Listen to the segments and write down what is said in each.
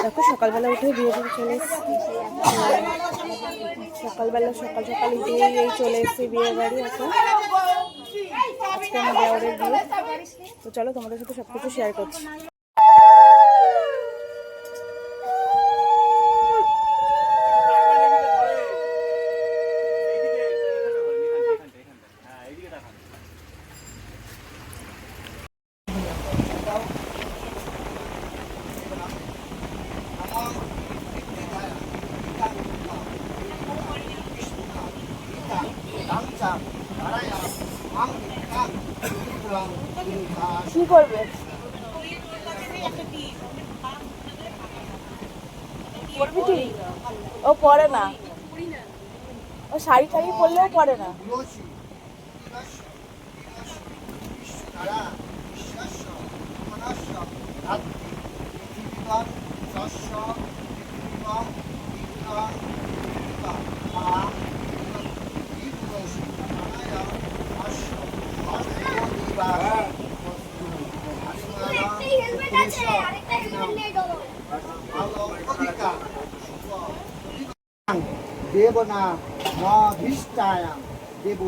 দেখো সকালবেলা উঠে বিয়ে বাড়ি চলে এসেছি। সকালবেলা সকাল সকাল উঠে এই চলে এসেছি বিয়ে বাড়ি। এখন আজকে আমার দেওরের বিয়ে, তো চলো তোমাদের সাথে সব কিছু শেয়ার করছি। কি করবে? ও পরে না, ও শাড়ি টাড়ি পরলেও পরে না। দেবনা মধিষ্ঠায়াং দেব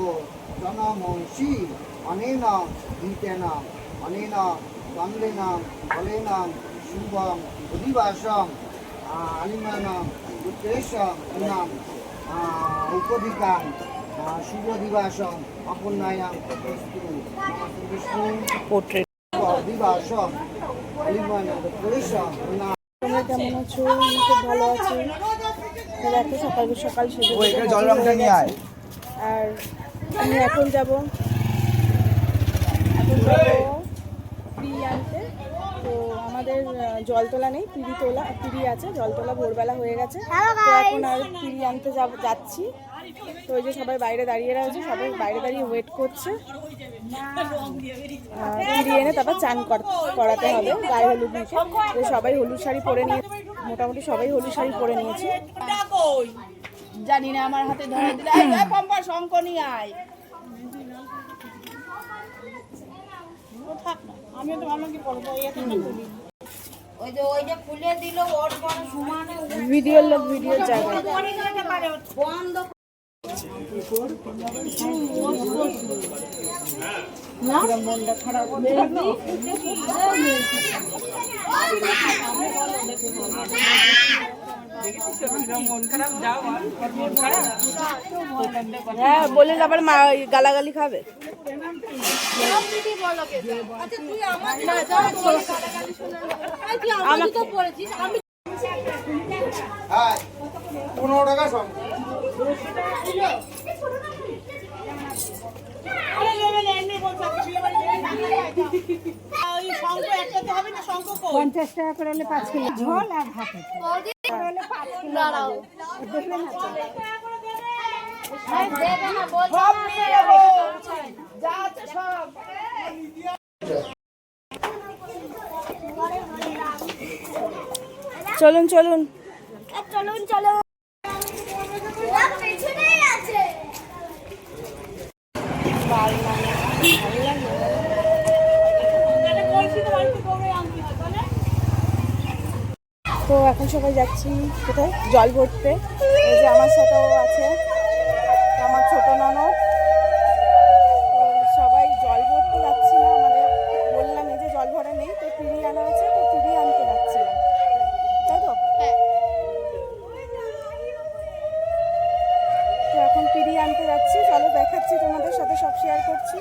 জনমংসী অনেন গীতেন অনেন চন্দ্রেন ফলেন শুভং অধিবাসং আলিমানং উত্তরেশং নাম উপদিকাং শুভদিবাসং অপর্ণায়াং বিষ্ণু অধিবাসং আলিমানং উত্তরেশং নাম। তোমরা কেমন আছো? আমি খুব ভালো আছি। দেখো সকাল সকাল সেজে আর আমি এখন যাব পিড়ি আনতে। তো আমাদের জল তোলা নেই, পিড়ি আছে। জল তোলা ভোরবেলা হয়ে গেছে, তো এখন আর পিড়ি আনতে যাচ্ছি। তো ওই যে সবাই বাইরে দাঁড়িয়ে রয়েছে, সবাই বাইরে দাঁড়িয়ে ওয়েট করছে। পিড়ি এনে তারপর চান করাতে হবে গায়ে হলুদ মেখে। তো সবাই হলুদ শাড়ি পরে নিয়েছে, মোটামুটি সবাই হলুদ শাড়ি পরে নিয়েছে। জানি না, আমার হাতে ধরে দিলে পম্পা শঙ্খ নিয়ে আয়। আমি তো ভাবলাম কি পড়বো, ওই যে ফুলে দিল ওর পরে সমানে ভিডিওর লোক ভিডিওর জায়গায় বন্ধ। মনটা খারাপ হ্যাঁ বলে আবার মা গালাগালি খাবে। আমি তো পড়েছি, আমি 15 টাকা সব। $50 করে হলে 5 কিলো ঝোল আর ভাতে হলে 5 কিলো দেখলেন চলুন চলুন চলুন চলুন। তো এখন সবাই যাচ্ছি কোথায় জল ভরতে। এই যে আমার সাথেও আছে আমার ছোট ননদ। তো সবাই জল ভরতে যাচ্ছিলাম। আমাদের বললাম এই যে জল ভরা নেই, তো পিড়ি আনা আছে, তো পিড়ি আনতে যাচ্ছিলাম, তাই তো? তো এখন পিড়ি আনতে যাচ্ছি, চলো দেখাচ্ছি, তোমাদের সাথে সব শেয়ার করছি।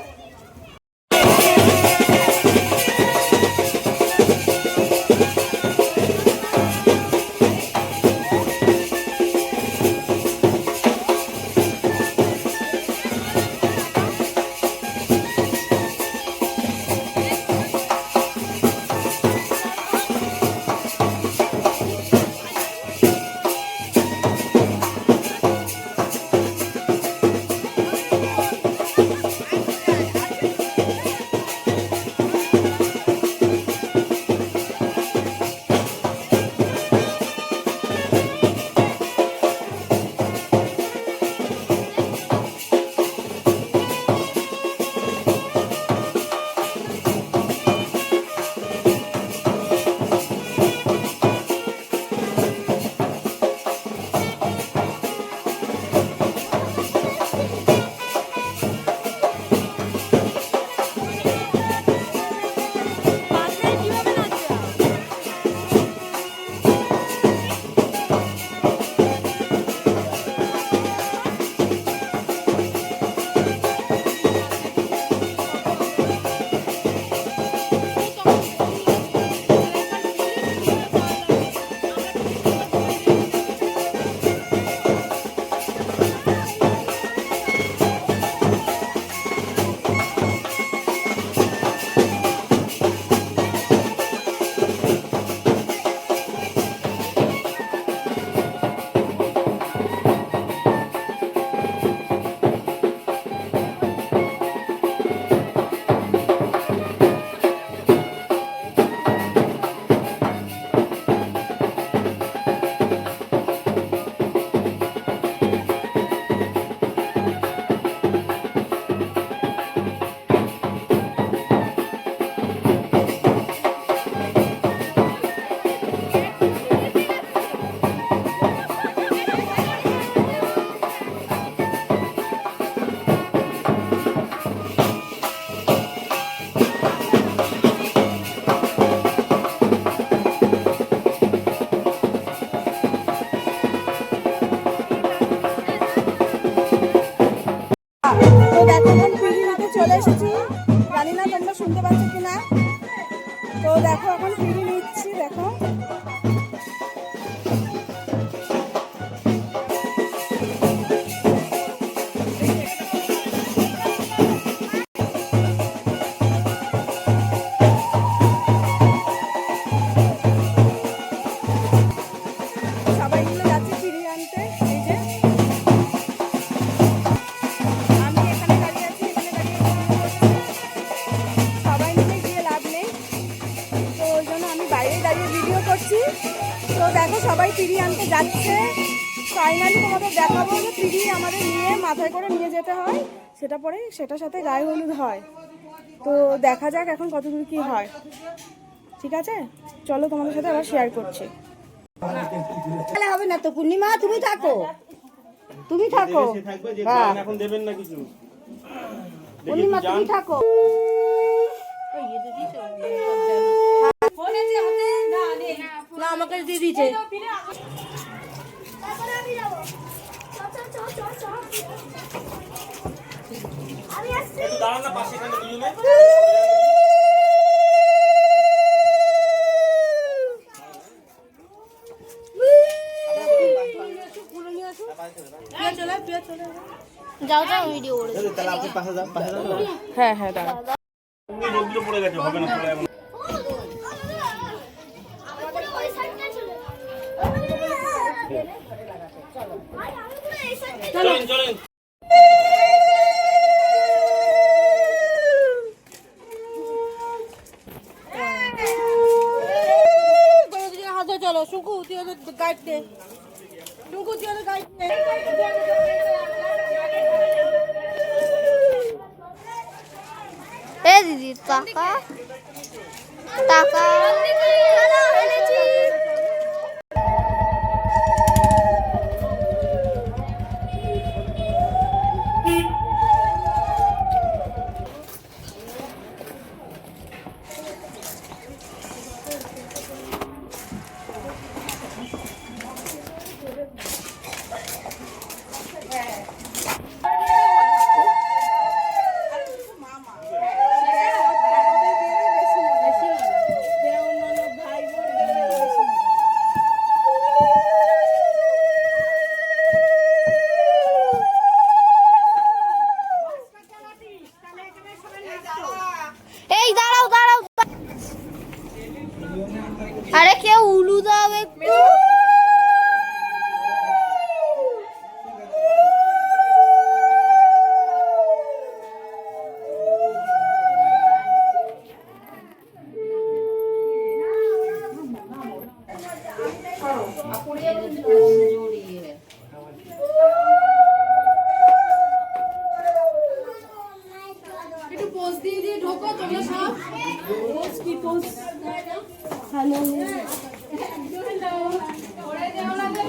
দেখো এখন পিড়ি নিচ্ছি, দেখো সবাই মিলে যাচ্ছে পিড়ি আনতে। এই যে আমি এখানে দাঁড়িয়ে আছি, এখানে দাঁড়িয়ে সবাই মিলে গিয়ে লাভ নেই, তো ওই জন্য আমি বাইরে দাঁড়িয়ে ভিডিও করছি। তো দেখো সবাই পিড়ি আনতে যাচ্ছে। ফাইনালি তোমাদের দেখাবো যে পিড়ি আমাদের নিয়ে মাথায় করে নিয়ে যেতে হয়, সেটা পরে সেটার সাথে গায়ে হলুদ হয়। তো দেখা যাক এখন কতদূর কি হয়। ঠিক আছে, চলো তোমাদের সাথে আবার শেয়ার করছি। তাহলে হবে না তো পূর্ণিমা, তুমি থাকো, তুমি থাকো। হ্যাঁ এখন দেবেন না কিছু। পূর্ণিমা তুমি থাকো। না আমাকে দিয়ে দিয়েছে। একটু দাঁড়ান না পাশে, এখানে দুজনে। যাও যাও ভিডিও করে তাহলে আপনি পাশে যান, পাশে যান। হ্যাঁ হ্যাঁ দাঁড়া। রোদগুলো পড়ে গেছে, হবে না পড়ে এমন। চলেন চলেন। হাতে চলো শুকু, তুই ওদের গাইড দে, শুকু তুই ওদের গাইড দে। এ দিদি টাকা টাকা এই দাঁড়াও দাঁড়াও, আরে কেউ উলু দাও একটু।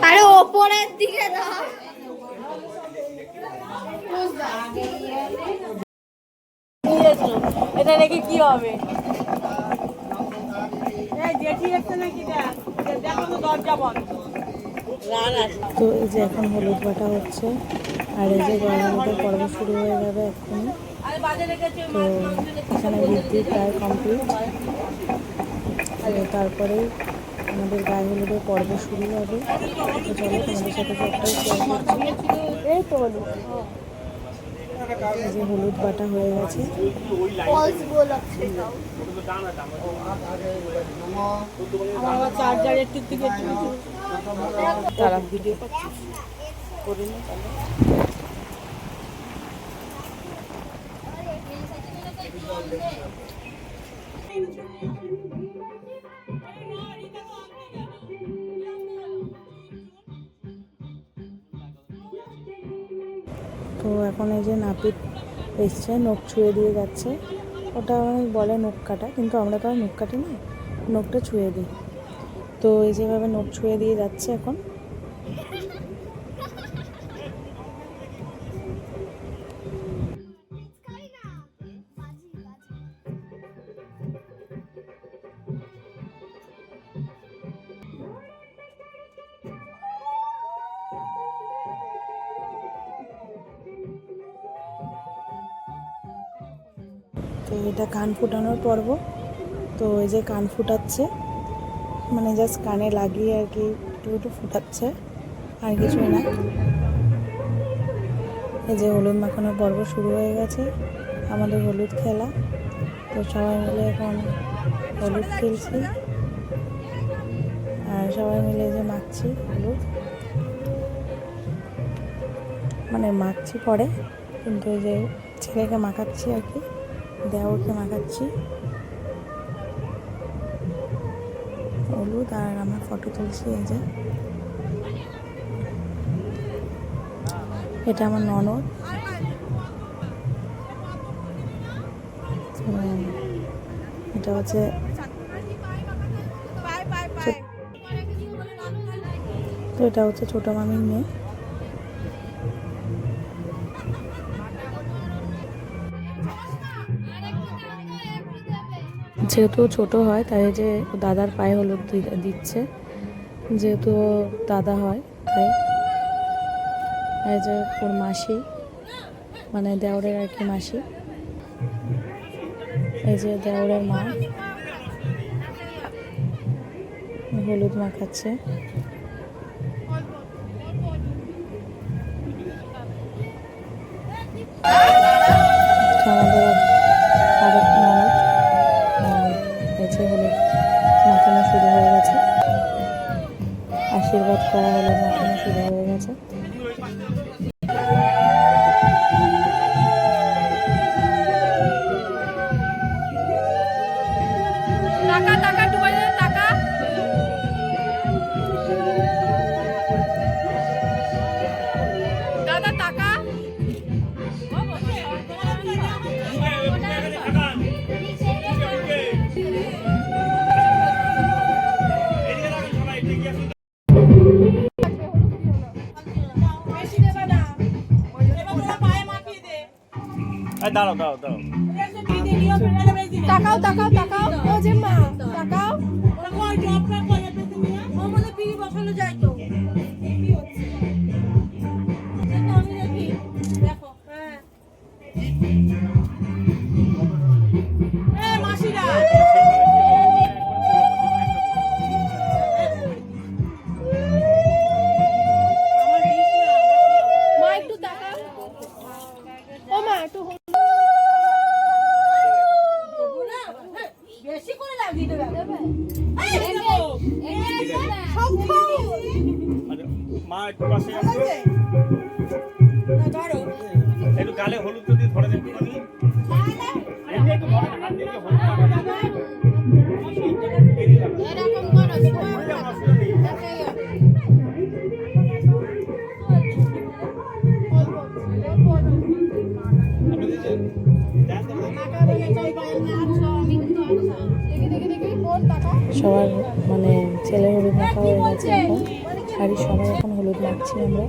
আরে ওপরের দিকে দাও। এটা রেখে কি হবে? জেঠি একটা নাকি দেখো তো দরজা বন্ধ। তো এই যে এখন হলুদ বাটা হচ্ছে, আর এই যে গরমের পর্ব শুরু হয়ে যাবে এক্ষুনি। তো এখানে বৃদ্ধি প্রায় কমপ্লিট, তারপরে আমাদের গায়ে হলুদের পর্ব শুরু হবে। তো চলো তোমাদের সাথে সবটাই শেয়ার করছি। এই তো হলুদ, এই যে হলুদ বাটা হয়ে গেছে। চার্জারের দিকে তারা ভিডিও করছিস করে নি তাহলে। তো এখন এই যে নাপিত এসছে, নখ ছুঁয়ে দিয়ে যাচ্ছে। ওটা বলে নখ কাটা, কিন্তু আমরা তো আর নখ কাটি না, নখটা ছুঁয়ে দিই। তো এই যেভাবে নখ ছুঁয়ে দিয়ে যাচ্ছে এখন। তো এটা কান ফুটানোর পর্ব। তো এই যে কান ফুটাচ্ছে, মানে জাস্ট কানে লাগিয়ে আর কি একটু একটু ফুটাচ্ছে, আর কিছুই না। এই যে হলুদ মাখানোর পর্ব শুরু হয়ে গেছে, আমাদের হলুদ খেলা। তো সবাই মিলে এখন হলুদ খেলছি, আর সবাই মিলে যে মাখছি হলুদ, মানে মাখছি পরে, কিন্তু এই যে ছেলেকে মাখাচ্ছি আর কি, দেওরকে মাখাচ্ছি হলুদ, আর আমার ফটো তুলছি। এই যে এটা আমার ননদ, এটা হচ্ছে তো এটা হচ্ছে ছোট মামির মেয়ে। যেহেতু ছোট হয় তাই যে দাদার পায়ে হলুদ দিচ্ছে, যেহেতু দাদা হয় তাই। এই যে ওর মাসি, মানে দেওরের আর কি মাসি, এই যে দেওরের মা হলুদ মাখাচ্ছে। আমাদের আরেক ননদ, এই যে হলুদ মাখানো শুরু হয়ে গেছে, আশীর্বাদ করা হলুদ মাখানো শুরু হয়ে গেছে। দাঁড়াও দাঁড়াও দাঁড়াও। তাকাও তাকাও তাকাও, ও যে মা তাকাও, ওই জবটা করে পেতে নিয়ে ও বলে পিড়ি বসানো যায় তো কি হচ্ছে দেখো, আমি দেখি, দেখো হ্যাঁ মাসিরা মা একটু তাকাও, ও মা একটু বেশি করে লাগিয়ে দেবে। মা একটু পাশে আসো, একটু গালে হলুদ যদি ধরে দেন তুমি, এমনি একটু ধরে হাত দিয়ে হলুদ এরকম করো, সবার মানে ছেলে হলুদ মাখা হয়ে গেছে এখন, আর সবাই এখন হলুদ মাখছি আমরা।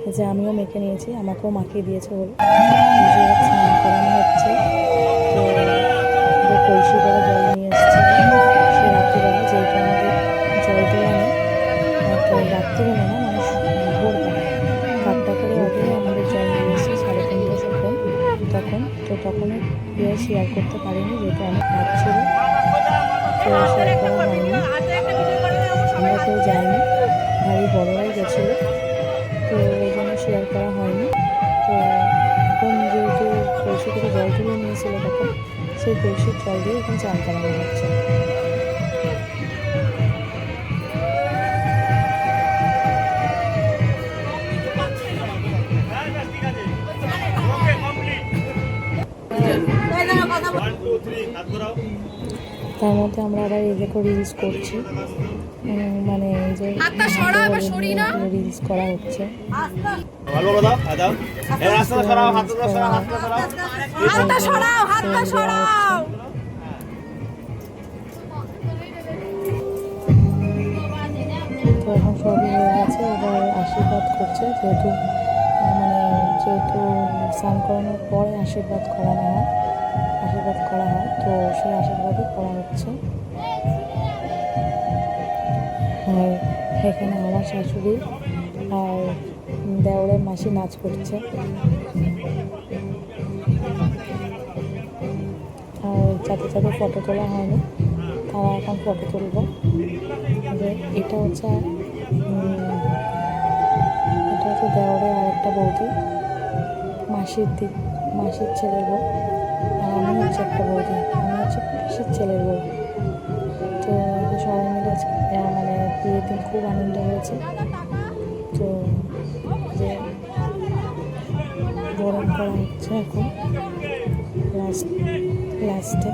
এই যে আমিও মেখে নিয়েছি, আমাকেও মাখিয়ে দিয়েছে হলুদ। যে স্নান করানো হচ্ছে, তো কলসি করে জল নিয়ে এসেছে সে রাত্রিবেলা, যেহেতু আমাদের জল দেওয়া নেই, তো রাত্রিবেলা না মানে ভোরবেলা 8টা করে আগে আমাদের জল নিয়ে এসেছে, 3:30 তখন। তো তখনও কেউ শেয়ার করতে পারিনি, যেহেতু অনেক রাত ছিল, কেউ শেয়ার করা হয়নি, আমরা কেউ যাইনি, ভারী বড়রাই গেছিলো, তো এই জন্য শেয়ার করা হয়নি। তো এখন যেহেতু কলসি থেকে জল তুলে নিয়েছিল তখন, সেই কলসির জল দিয়ে এখন চান করানো হচ্ছে। তার মধ্যে আমরা আবার এই দেখো রিলস করছি, মানে এই যে রিলস করা হচ্ছে। ভালো কথা দাও, এবার আস্তে আস্তে সরাও, হাতটা সরাও, হাতটা সরাও, হাতটা সরাও। তো এখন সবই হয়ে গেছে, এবার আশীর্বাদ করছে, যেহেতু স্নান করানোর পরে আশীর্বাদ করা হয়, তো সেই আশীর্বাদই করা হচ্ছে। আর এখানে আমার শাশুড়ি আর দেওরের মাসি নাচ করছে, আর যাদের ফটো তোলা হয়নি তারা এখন ফটো তুলব। এটা হচ্ছে দেওরের আরেকটা বৌদি, মাসির ছেলের বউ, আর আমি হচ্ছে একটা বৌদি, আমি হচ্ছে পিসির ছেলের বউ। তো সবাই মিলে আজকে মানে বিয়ের দিন খুব আনন্দ হয়েছে। তো যে বরণ করা হচ্ছে এখন লাস্টে।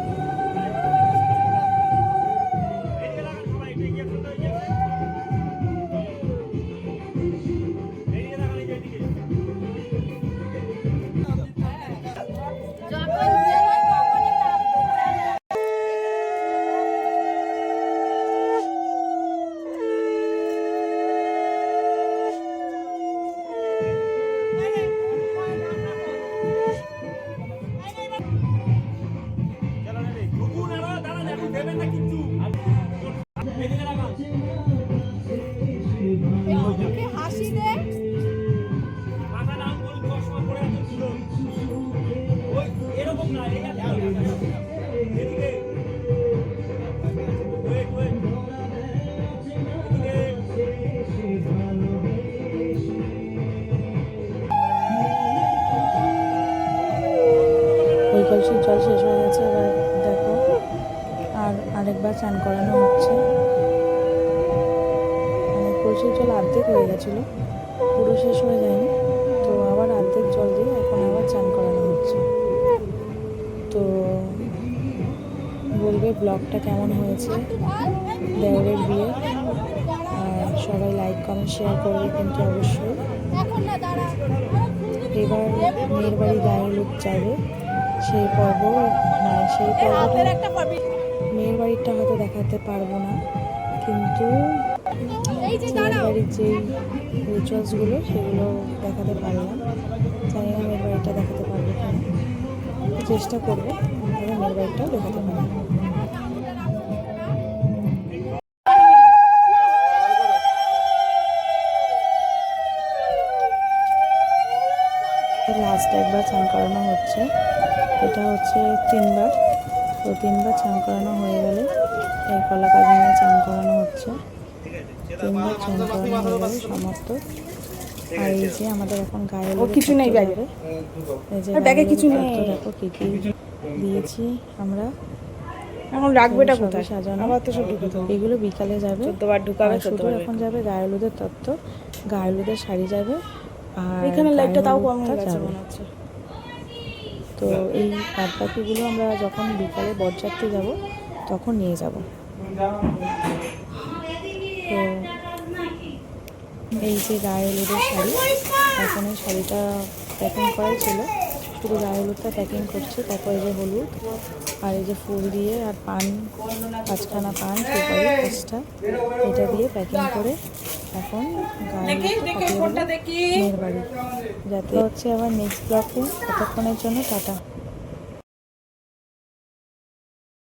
হাসি দে ওই কলসির জল শেষ হয়ে গেছে। এবার দেখো আরেকবার চান করানো হচ্ছে। মানে কলসির জল অর্ধেক হয়ে গেছিলো, পুরো শেষ হয়ে যায়নি। তো আবার অর্ধেক জল দিয়ে এখন আবার চান করানো হচ্ছে। তো বলবে ব্লগটা কেমন হয়েছে দেওরের বিয়ে, আর সবাই লাইক কমেন্ট শেয়ার করবে কিন্তু অবশ্যই। এখন না দাঁড়া এবার মেয়ের বাড়ি গায়ে হলুদ যাবে, সেই পর্ব মানে সেই পর্বটা একটা পাবি মেয়ের বাড়িটা হয়তো দেখাতে পারবো না, কিন্তু এই যে মেয়ের বাড়ির যেই রিচুয়ালসগুলো সেগুলো দেখাতে পারলাম। জানি না মেয়ের বাড়িটা দেখাতে পারবো কিনা, চেষ্টা করবো তাহলে মেয়ের বাড়িটাও দেখাতে পারবো। লাস্ট একবার চান করানো হচ্ছে, এটা হচ্ছে 3 বার। তো 3 বার চান করানো হয়ে গেলে এই কলা কাজ নিয়ে চান করানো হচ্ছে। 3 বার চান করানো হয়ে গেলে সমাপ্ত। আর এই যে আমাদের এখন গায়ে কিছু নেই ব্যাগে, এই যে ব্যাগে কিছু নেই। দেখো কি কি দিয়েছি আমরা, এখন রাখবো এটা কোথায় সাজানো, আবার তো সব ঢুকে এগুলো বিকালে যাবে, 14 বার ঢুকাবে। শুধু এখন যাবে গায়ে হলুদের তত্ত্ব, গায়ে হলুদের শাড়ি যাবে, আর এখানে লাইটটা তাও কম হয়ে গেছে মনে হচ্ছে। তো এই বাদ বাকিগুলো আমরা যখন বিকালে বরযাত্রী যাব তখন নিয়ে যাব। তো এই যে গায়ে হলুদের শাড়ি, এখন এই শাড়িটা প্যাকিং করাই ছিল, শুধু গায়ে হলুদটা প্যাকিং করছি। তারপর এই যে হলুদ আর এই যে ফুল দিয়ে আর পান, 5খানা পান, সুপারি 5টা, এটা দিয়ে প্যাকিং করে এখন গায়ে হলুদটা পাঠিয়ে দেবো মেয়ের বাড়ি। যাতে হচ্ছে আবার নেক্সট ব্লকে ততক্ষণের জন্য টাটা।